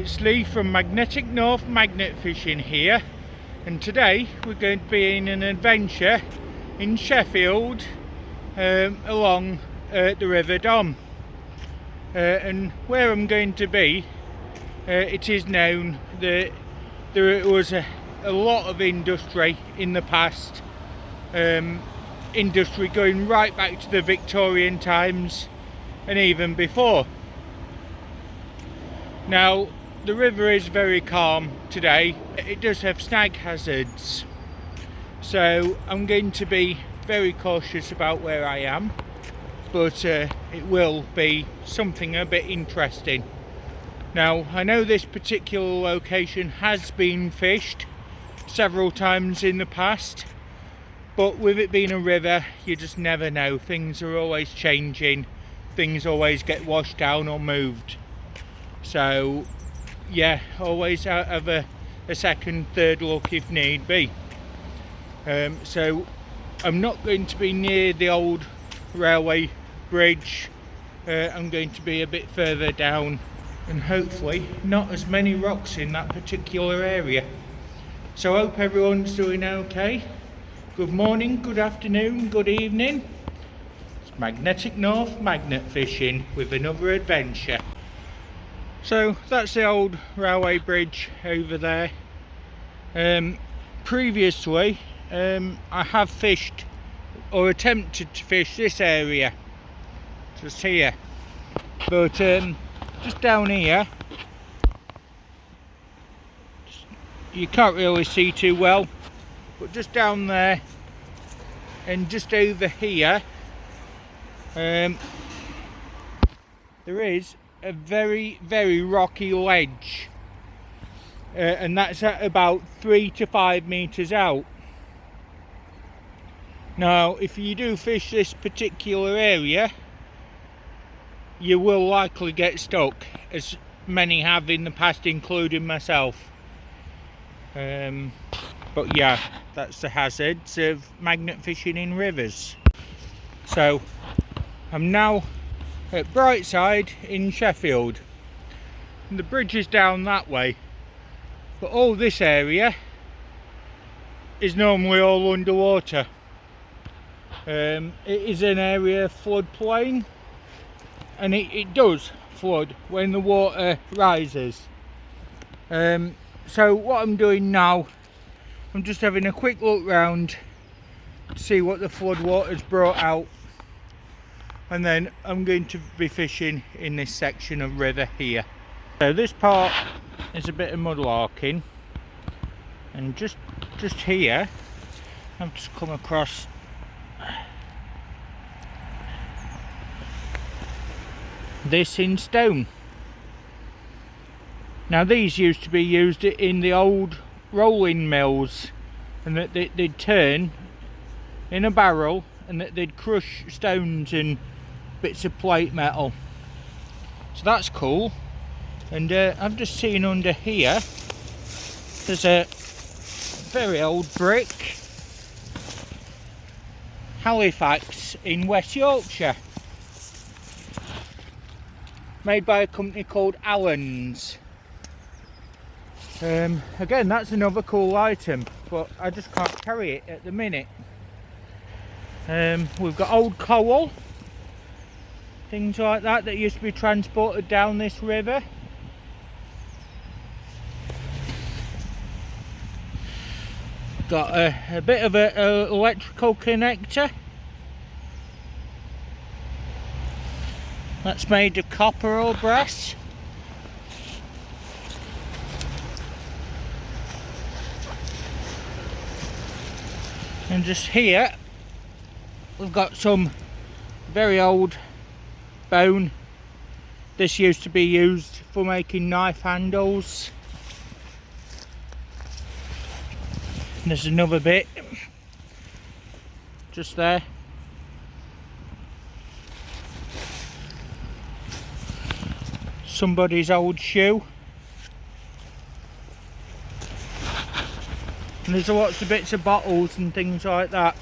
It's Lee from Magnetic North Magnet Fishing here, and today we're going to be in an adventure in Sheffield along the River Dom, and where I'm going to be, it is known that there was a lot of industry in the past, industry going right back to the Victorian times and even before. Now, the river is very calm today. It does have snag hazards, so I'm going to be very cautious about where I am, but it will be something a bit interesting. Now, I know this particular location has been fished several times in the past, but with it being a river, you just never know. Things are always changing, things always get washed down or moved. So yeah, always have a second, third look if need be. So I'm not going to be near the old railway bridge. I'm going to be a bit further down, and hopefully not as many rocks in that particular area. So I hope everyone's doing okay. Good morning, good afternoon, good evening. It's Magnetic North Magnet Fishing with another adventure. So that's the old railway bridge over there. Previously I have fished or attempted to fish this area just here, but just down here you can't really see too well, but just down there and just over here there is a very rocky ledge, and that's at about 3 to 5 meters out. Now, if you do fish this particular area, you will likely get stuck, as many have in the past, including myself. But yeah, that's the hazards of magnet fishing in rivers. So I'm now at Brightside in Sheffield, and the bridge is down that way, but all this area is normally all underwater. It is an area floodplain, and it does flood when the water rises. So what I'm doing now, I'm just having a quick look round to see what the flood water's brought out, and then I'm going to be fishing in this section of river here. So this part is a bit of mudlarking, and just here I've just come across this in stone. Now, these used to be used in the old rolling mills, and that they'd turn in a barrel and that they'd crush stones and bits of plate metal. So that's cool. And I've just seen under here there's a very old brick, Halifax in West Yorkshire, made by a company called Allen's. Again, that's another cool item, but I just can't carry it at the minute. We've got old coal, things like that used to be transported down this river. Got a bit of an electrical connector. That's made of copper or brass. And just here we've got some very old bone. This used to be used for making knife handles. And there's another bit just there. Somebody's old shoe. And there's lots of bits of bottles and things like that.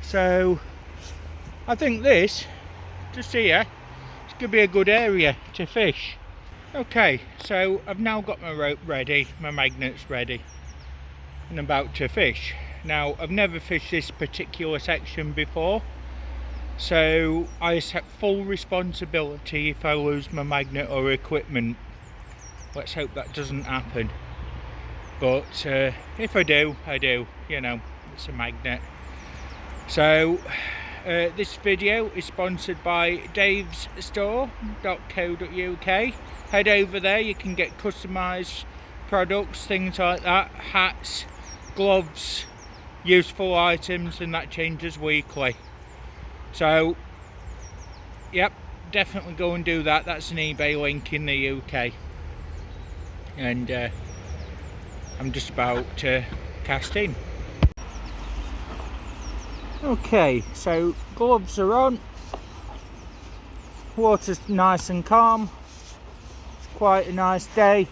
So I think this, just here, it's going to be a good area to fish. Okay, so I've now got my rope ready, my magnets ready, and I'm about to fish. Now, I've never fished this particular section before, so I accept full responsibility if I lose my magnet or equipment. Let's hope that doesn't happen. But if I do, you know, it's a magnet. So this video is sponsored by those.cool. Head over there, you can get customised products, things like that, hats, gloves, useful items, and that changes weekly. So yep, definitely go and do that. That's an eBay link in the UK. And I'm just about to cast in. Okay, so gloves are on, water's nice and calm, it's quite a nice day,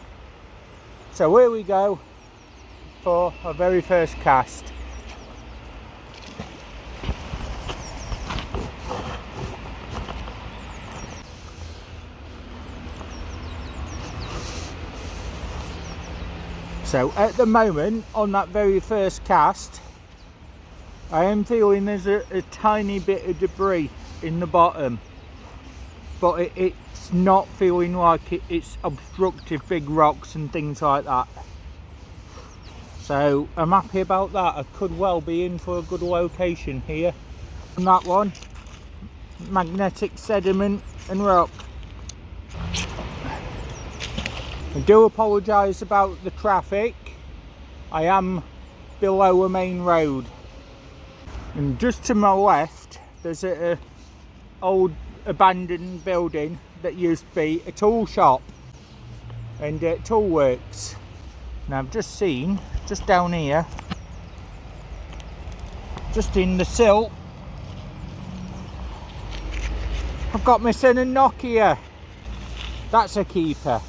so here we go for our very first cast. So at the moment, on that very first cast, I am feeling there's a tiny bit of debris in the bottom, but it's not feeling like it's obstructive big rocks and things like that. So I'm happy about that. I could well be in for a good location here. On that one, magnetic sediment and rock. I do apologise about the traffic. I am below a main road. And just to my left, there's a old abandoned building that used to be a tool shop and tool works. Now I've just seen, just down here, just in the sill, I've got my son and Nokia. That's a keeper.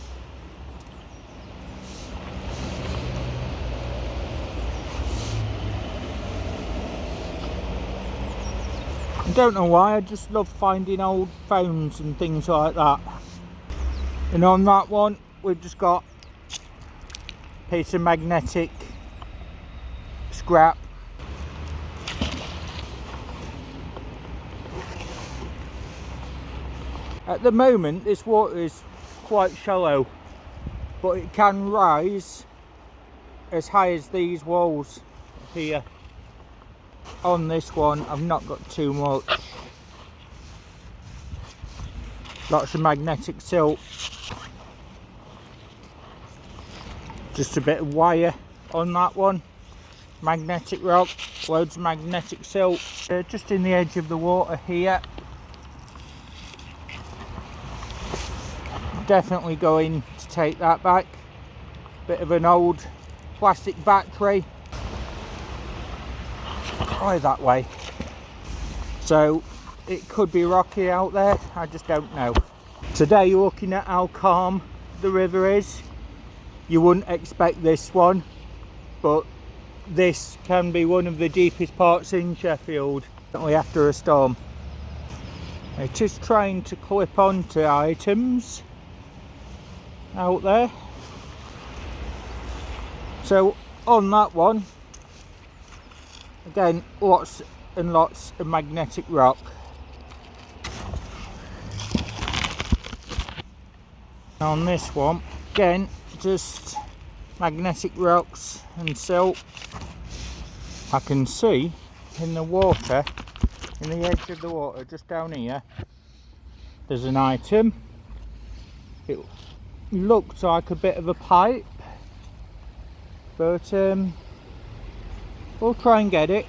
I don't know why, I just love finding old phones and things like that. And on that one, we've just got a piece of magnetic scrap. At the moment, this water is quite shallow, but it can rise as high as these walls here. On this one, I've not got too much. Lots of magnetic silt. Just a bit of wire on that one. Magnetic rock, loads of magnetic silt. Just in the edge of the water here. Definitely going to take that back. Bit of an old plastic battery. Try that way. So it could be rocky out there, I just don't know. Today, looking at how calm the river is, you wouldn't expect this one, but this can be one of the deepest parts in Sheffield, certainly after a storm. It is trying to clip onto items out there. So on that one, again, lots and lots of magnetic rock. On this one, again, just magnetic rocks and silt. I can see in the water, in the edge of the water, just down here, there's an item. It looks like a bit of a pipe, but we'll try and get it.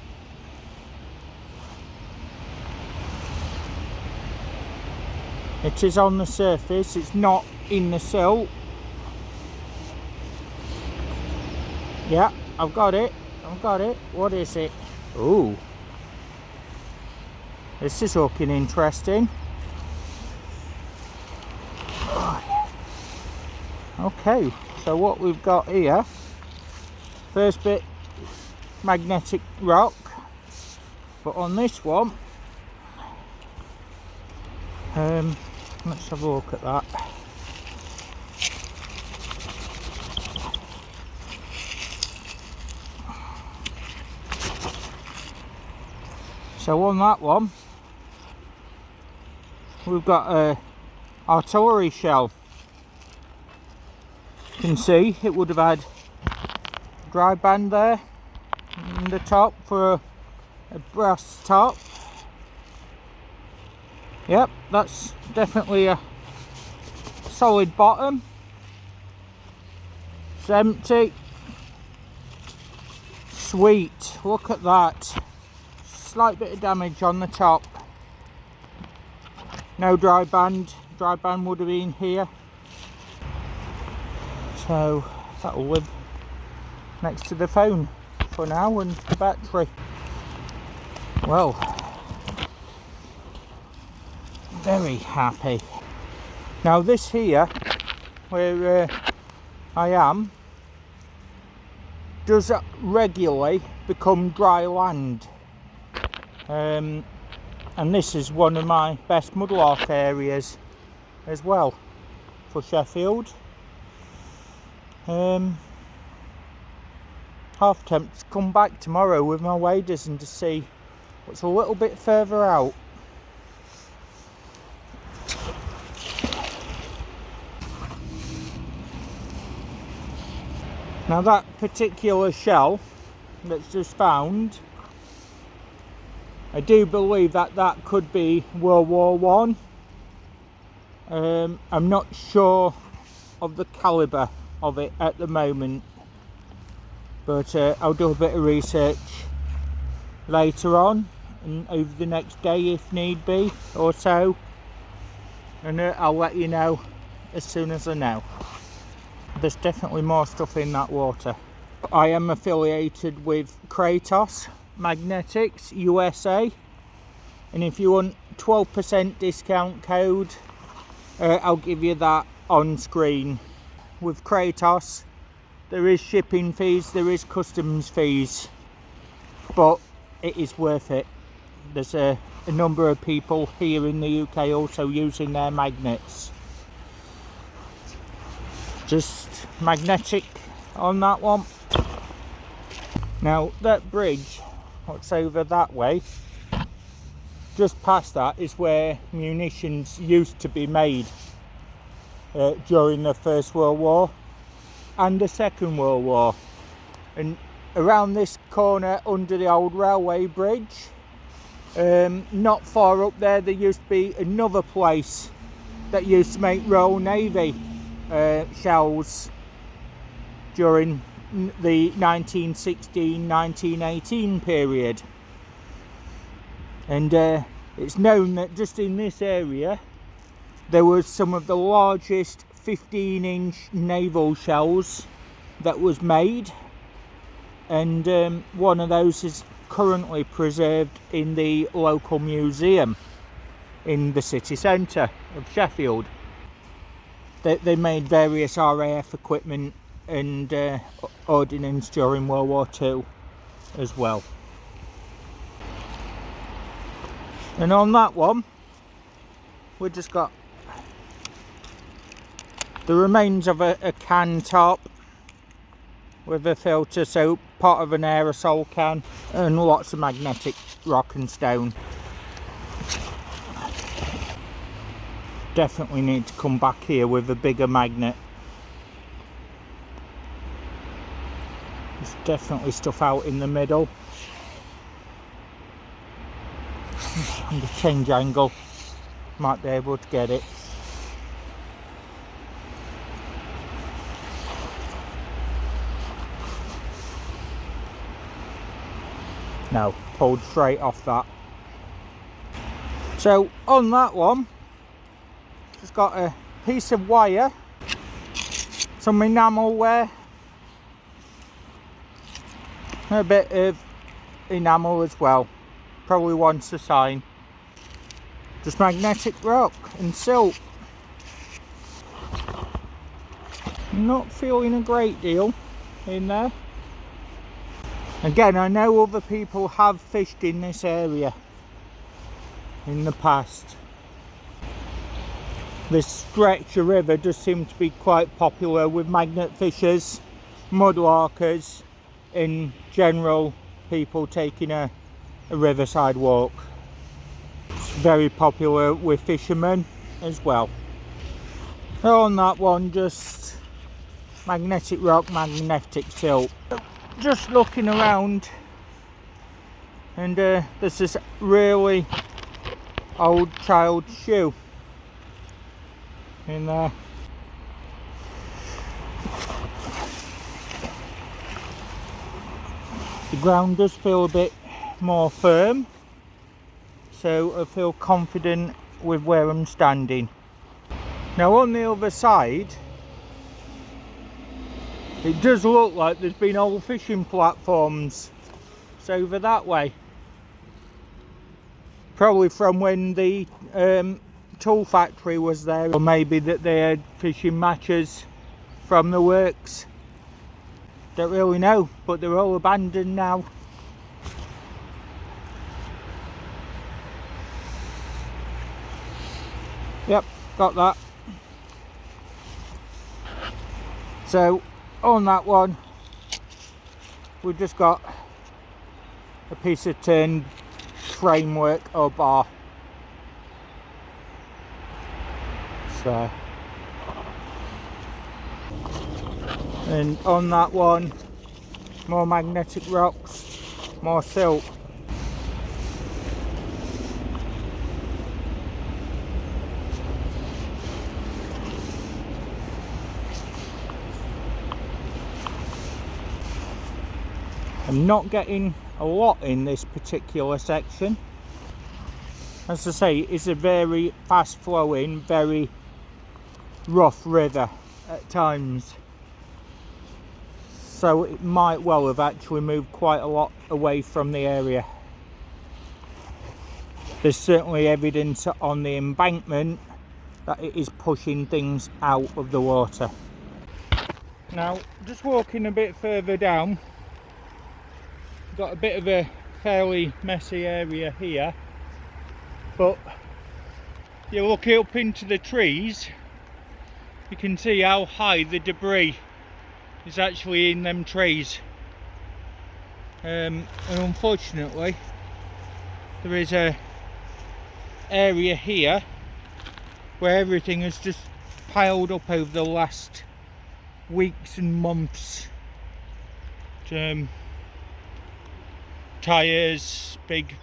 It is on the surface, it's not in the silt. Yeah, I've got it. What is it? Ooh. This is looking interesting. Okay, so what we've got here, first bit, magnetic rock, but on this one, let's have a look at that. So on that one, we've got a artillery shell. You can see it would have had dry band there in the top for a brass top. Yep, that's definitely a solid bottom. It's empty. Sweet, look at that. Slight bit of damage on the top. No dry band. Dry band would have been here. So that'll live next to the phone for now, and the battery. Well, very happy. Now this here, where I am, does regularly become dry land. And this is one of my best mudlark areas as well for Sheffield. Half tempted to come back tomorrow with my waders and to see what's a little bit further out. Now that particular shell that's just found, I do believe that that could be World War One. I'm not sure of the calibre of it at the moment, but I'll do a bit of research later on and over the next day if need be or so, and I'll let you know as soon as I know. There's definitely more stuff in that water. I am affiliated with Kratos Magnetics USA, and if you want 12% discount code, I'll give you that on screen. With Kratos, there is shipping fees, there is customs fees, but it is worth it. There's a number of people here in the UK also using their magnets. Just magnetic on that one. Now that bridge, what's over that way, just past that is where munitions used to be made during the First World War and the Second World War. And around this corner under the old railway bridge, not far up there used to be another place that used to make Royal Navy shells during the 1916-1918 period, and it's known that just in this area there was some of the largest 15-inch naval shells that was made, and one of those is currently preserved in the local museum in the city centre of Sheffield. They made various RAF equipment and ordnance during World War II as well. And on that one, we just got the remains of a can top with a filter, so part of an aerosol can, and lots of magnetic rock and stone. Definitely need to come back here with a bigger magnet. There's definitely stuff out in the middle. And the change angle, might be able to get it. No, pulled straight off that. So on that one, just got a piece of wire, some enamel wear, a bit of enamel as well, probably wants a sign. Just magnetic rock and silt. Not feeling a great deal in there. Again, I know other people have fished in this area in the past. This stretch of river does seem to be quite popular with magnet fishers, mudlarkers, in general, people taking a a riverside walk. It's very popular with fishermen as well. On that one, just magnetic rock, magnetic silt. Just looking around, and there's this really old child's shoe in there. The ground does feel a bit more firm, so I feel confident with where I'm standing. Now on the other side, it does look like there's been old fishing platforms. It's over that way. Probably from when the tool factory was there, or maybe that they had fishing matches from the works. Don't really know, but they're all abandoned now. Yep, got that. So on that one, we've just got a piece of tin framework or bar. So, and on that one, more magnetic rocks, more silt. I'm not getting a lot in this particular section. As I say, it's a very fast flowing, very rough river at times. So it might well have actually moved quite a lot away from the area. There's certainly evidence on the embankment that it is pushing things out of the water. Now, just walking a bit further down, got a bit of a fairly messy area here, but you look up into the trees, you can see how high the debris is actually in them trees, and unfortunately there is a area here where everything has just piled up over the last weeks and months. Tyres, big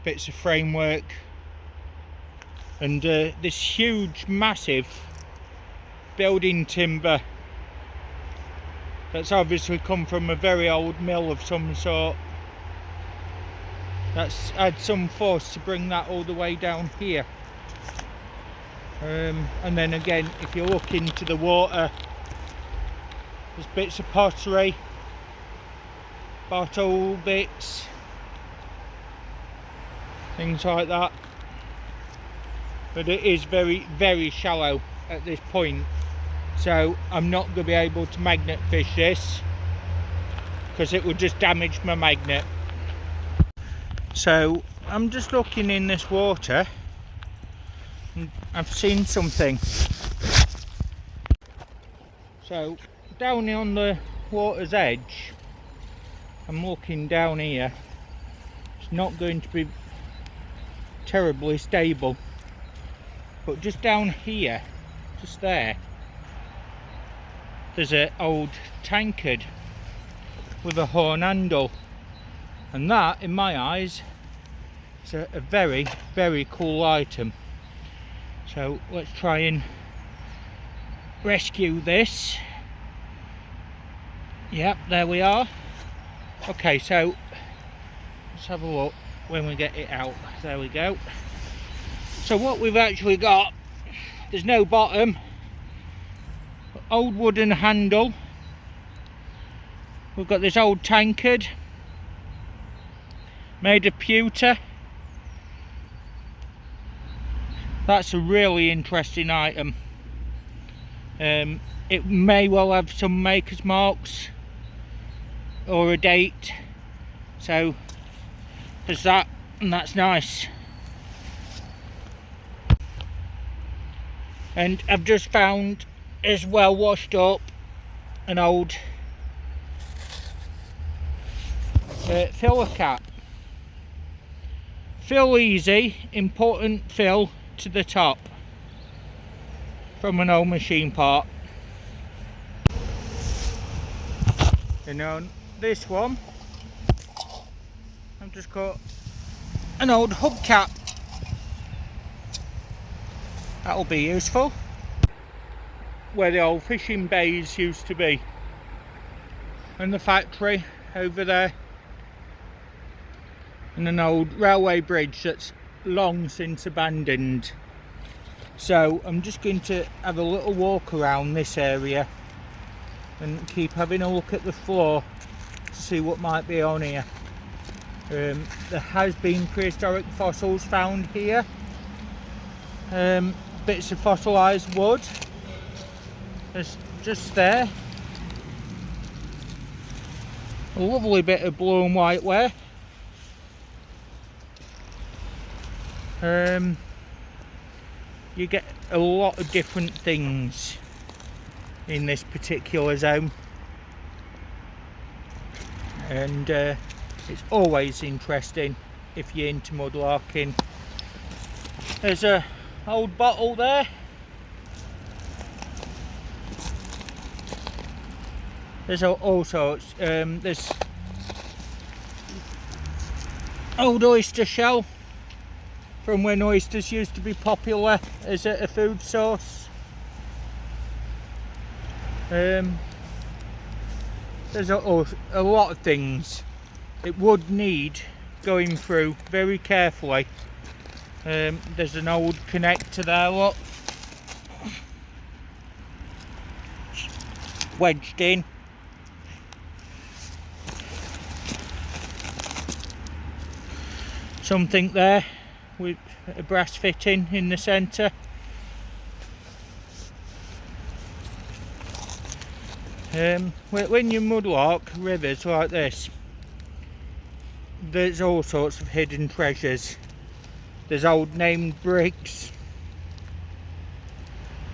bits of framework, and this huge massive building timber that's obviously come from a very old mill of some sort. That's had some force to bring that all the way down here. And then again, if you look into the water, there's bits of pottery, bottle bits, things like that. But it is very, very shallow at this point, so I'm not going to be able to magnet fish this because it would just damage my magnet. So I'm just looking in this water and I've seen something. So down on the water's edge, I'm looking down here. It's not going to be terribly stable, but just down here, just there's an old tankard with a horn handle, and that, in my eyes, is a very, very cool item. So let's try and rescue this. Yep, there we are. Okay, so let's have a look when we get it out. There we go. So what we've actually got, there's no bottom, old wooden handle. We've got this old tankard made of pewter. That's a really interesting item. It may well have some maker's marks or a date, so there's that, and that's nice. And I've just found, as well washed up, an old filler cap. Fill easy, important fill to the top from an old machine part. And on this one, I've just got an old hubcap. That'll be useful. Where the old fishing bays used to be. And the factory over there. And an old railway bridge that's long since abandoned. So I'm just going to have a little walk around this area and keep having a look at the floor to see what might be on here. There has been prehistoric fossils found here. Bits of fossilised wood. There's just there. A lovely bit of blue and white ware. You get a lot of different things in this particular zone, and it's always interesting if you're into mudlarking. There's a old bottle there. There's all sorts. There's old oyster shell from when oysters used to be popular as a food source. There's a lot of things. It would need going through very carefully. There's an old connector there, look, wedged in. Something there with a brass fitting in the centre. When you mudlark rivers like this, there's all sorts of hidden treasures. There's old named bricks,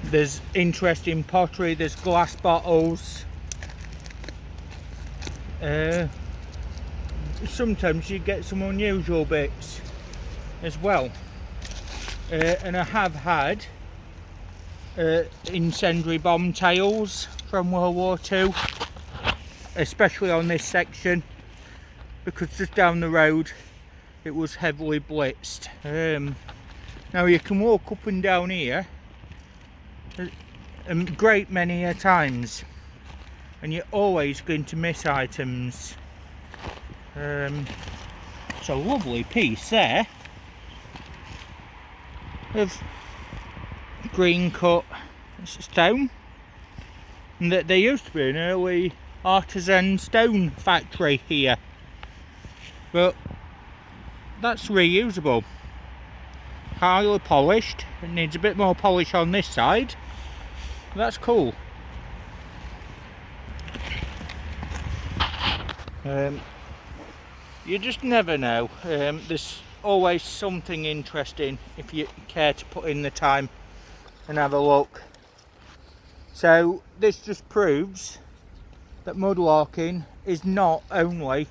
there's interesting pottery, there's glass bottles. Sometimes you get some unusual bits as well. And I have had incendiary bomb tails from World War II, especially on this section, because just down the road it was heavily blitzed. Now you can walk up and down here a great many times, and you're always going to miss items. It's a lovely piece there of green cut stone, and that there used to be an early artisan stone factory here, but that's reusable. Highly polished. It needs a bit more polish on this side. That's cool. You just never know. There's always something interesting if you care to put in the time and have a look. So this just proves that mudlarking is not only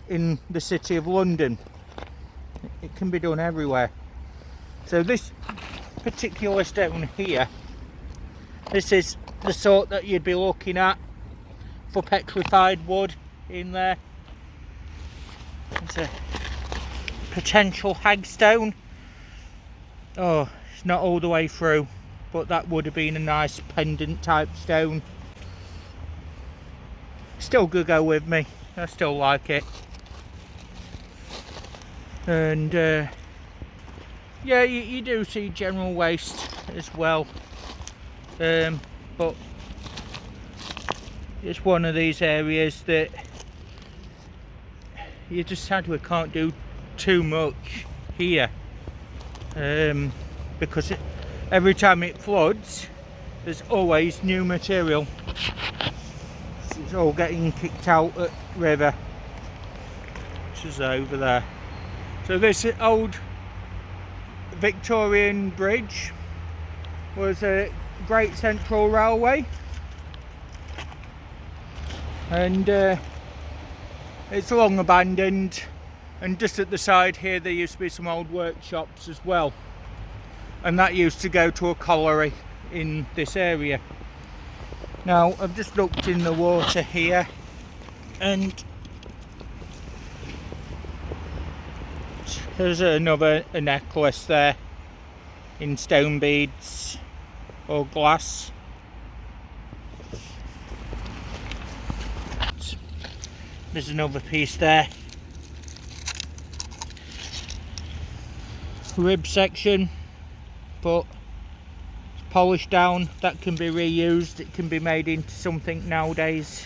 in the city of London. It can be done everywhere. So this particular stone here, this is the sort that you'd be looking at for petrified wood in there. It's a potential hagstone. Oh, it's not all the way through, but that would have been a nice pendant type stone. Still could go with me. I still like it. And yeah, you do see general waste as well, but it's one of these areas that you just sadly can't do too much here, because every time it floods there's always new material. It's all getting kicked out at river, which is over there. So this old Victorian bridge was a Great Central Railway, and it's long abandoned And just at the side here there used to be some old workshops as well, and that used to go to a colliery in this area. Now I've just looked in the water here, and there's another necklace there in stone beads or glass. There's another piece there. Rib section, but it's polished down. That can be reused. It can be made into something nowadays.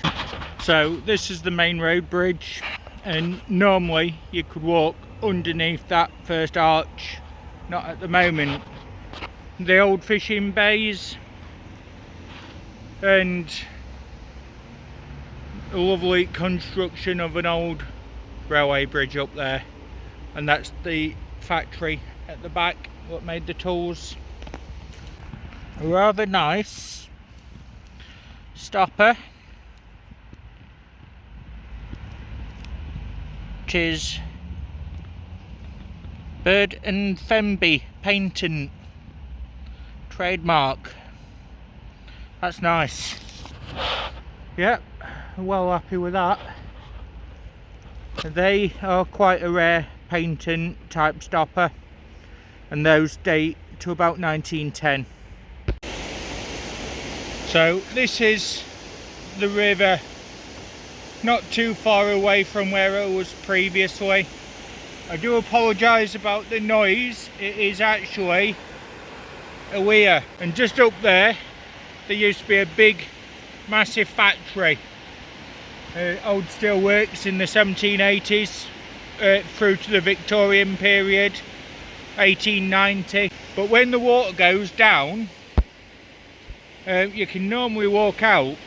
So this is the main road bridge, and normally you could walk underneath that first arch. Not at the moment. The old fishing bays and a lovely construction of an old railway bridge up there, and that's the factory at the back what made the tools. A rather nice stopper, which is Bird and Femby patent trademark. That's nice. Yep, well happy with that. They are quite a rare patent type stopper, and those date to about 1910. So this is the river, not too far away from where it was previously. I do apologise about the noise. It is actually a weir, and just up there used to be a big massive factory, old steel works in the 1780s through to the Victorian period, 1890. But when the water goes down, you can normally walk out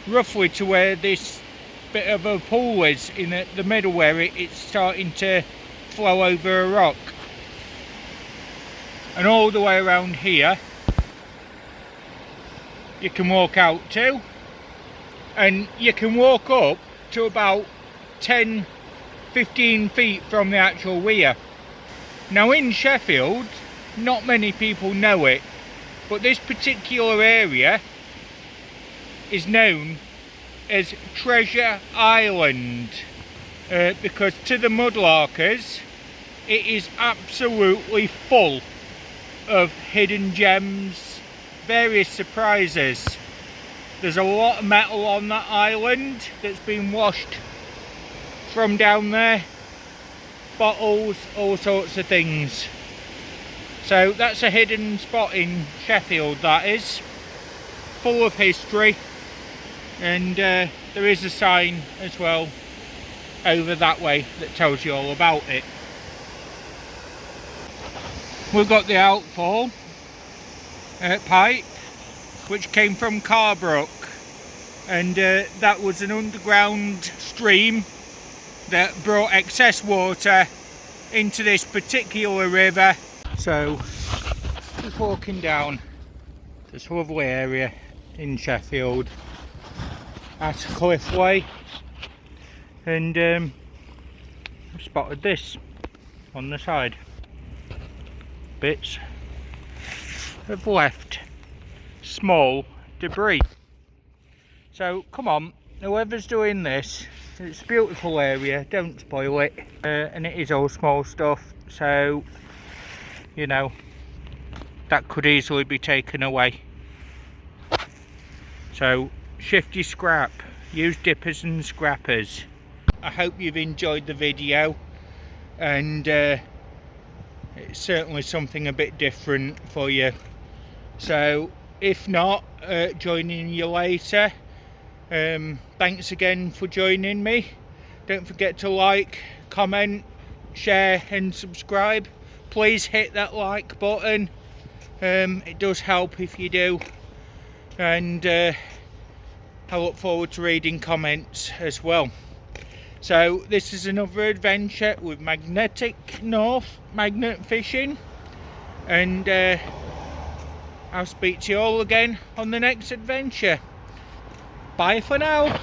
roughly to where this bit of a pool is in the middle, where it's starting to flow over a rock, and all the way around here you can walk out to, and you can walk up to about 10-15 feet from the actual weir. Now in Sheffield, not many people know it, but this particular area is known as Treasure Island, because to the mudlarkers it is absolutely full of hidden gems, various surprises. There's a lot of metal on that island that's been washed from down there, bottles, all sorts of things. So that's a hidden spot in Sheffield, that is, full of history. And there is a sign as well over that way that tells you all about it. We've got the outfall pipe, which came from Carbrook, and that was an underground stream that brought excess water into this particular river. So just walking down this lovely area in Sheffield at Cliffway, and I've spotted this on the side. Bits have left small debris. So come on, whoever's doing this, it's a beautiful area, don't spoil it. And it is all small stuff, so you know that could easily be taken away. So shift your scrap, use dippers and scrappers. I hope you've enjoyed the video, and it's certainly something a bit different for you. So if not, joining you later. Thanks again for joining me. Don't forget to like, comment, share and subscribe. Please hit that like button. It does help if you do, and I look forward to reading comments as well. So this is another adventure with Magnetic North magnet fishing, and I'll speak to you all again on the next adventure. Bye for now.